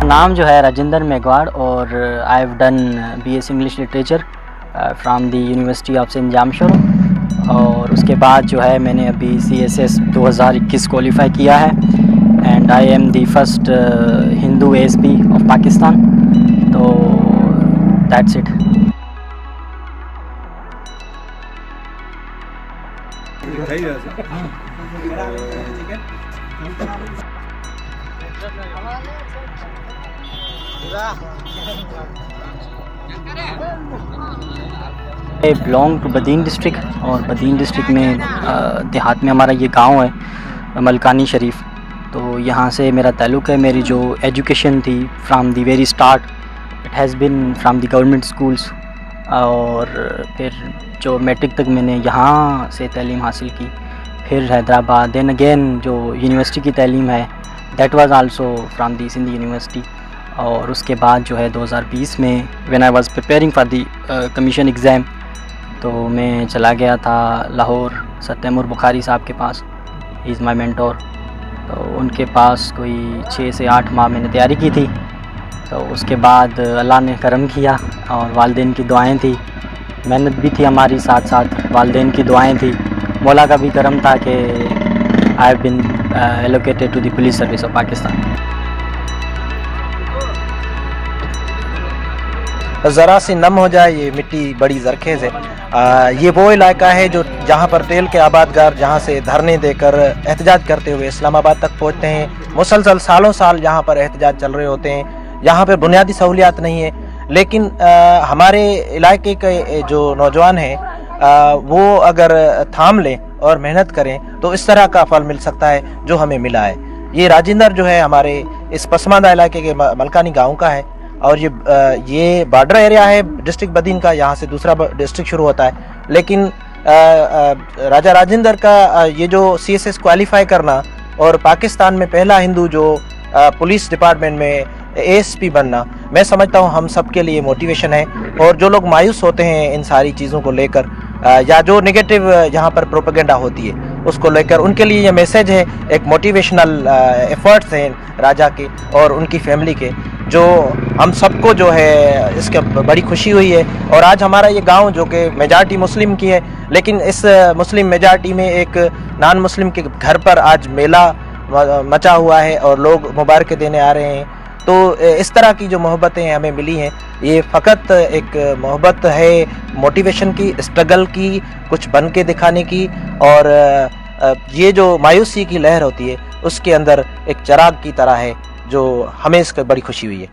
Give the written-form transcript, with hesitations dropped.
नाम जो है राजेंद्र मेघवाड़ और I have done BS English literature from the university of saint Jamshoro. और उसके बाद जो है मैंने अभी CSS 2021 क्वालिफाई किया है and I am the first Hindu ASP of Pakistan. तो that's it. I belong to Badin district और बदीन डिस्ट्रिक्ट में देहात में हमारा ये गांव है मलकानी शरीफ। तो यहाँ से मेरा ताल्लुक़ है। मेरी जो एजुकेशन थी from the very start it has been from the government schools. और फिर जो मैट्रिक तक मैंने यहाँ से तालीम हासिल की, फिर हैदराबाद, देन अगेन जो यूनिवर्सिटी की तालीम है that was also from the Sindh university. और उसके बाद जो है 2020 में when I was preparing for the commission exam तो मैं चला गया था लाहौर सर तैमूर बुखारी साहब के पास। He is my mentor. तो उनके पास कोई 6 से 8 माह मैंने तैयारी की थी। तो उसके बाद अल्लाह ने करम किया और वालिदैन की दुआएं थी, मेहनत भी थी हमारी, साथ साथ वालिदैन की दुआएं थी, मौला का भी करम था कि I have been allocated to the police service of Pakistan. ज़रा सी नम हो जाए ये मिट्टी बड़ी ज़रखेज़ है। ये वो इलाका है जो जहाँ पर तेल के आबादगार जहाँ से धरने देकर एहतजाज करते हुए इस्लामाबाद तक पहुँचते हैं। मुसलसल सालों साल यहाँ पर एहतजाज चल रहे होते हैं। यहाँ पर बुनियादी सहूलियात नहीं है, लेकिन हमारे इलाके के जो नौजवान हैं वो अगर थाम लें और मेहनत करें तो इस तरह का फल मिल सकता है जो हमें मिला है। ये राजेंद्र जो है हमारे इस पसमानदा इलाके के मलकानी गाँव का है और ये बॉर्डर एरिया है डिस्ट्रिक्ट बदीन का। यहाँ से दूसरा डिस्ट्रिक्ट शुरू होता है। लेकिन राजा राजेंद्र का ये जो CSS क्वालिफाई करना और पाकिस्तान में पहला हिंदू जो पुलिस डिपार्टमेंट में ASP बनना, मैं समझता हूँ हम सब के लिए मोटिवेशन है। और जो लोग मायूस होते हैं इन सारी चीज़ों को लेकर या जो नेगेटिव यहाँ पर प्रोपेगेंडा होती है उसको लेकर, उनके लिए ये मैसेज है, एक मोटिवेशनल एफर्ट्स हैं राजा के और उनकी फैमिली के, जो हम सबको जो है इसके बड़ी खुशी हुई है। और आज हमारा ये गांव जो कि मेजॉरिटी मुस्लिम की है, लेकिन इस मुस्लिम मेजॉरिटी में एक नॉन मुस्लिम के घर पर आज मेला मचा हुआ है और लोग मुबारक देने आ रहे हैं। तो इस तरह की जो मोहब्बतें हमें मिली हैं ये फ़कत एक मोहब्बत है मोटिवेशन की, स्ट्रगल की, कुछ बन के दिखाने की। और ये जो मायूसी की लहर होती है उसके अंदर एक चिराग की तरह है जो हमें इसकी बड़ी खुशी हुई है।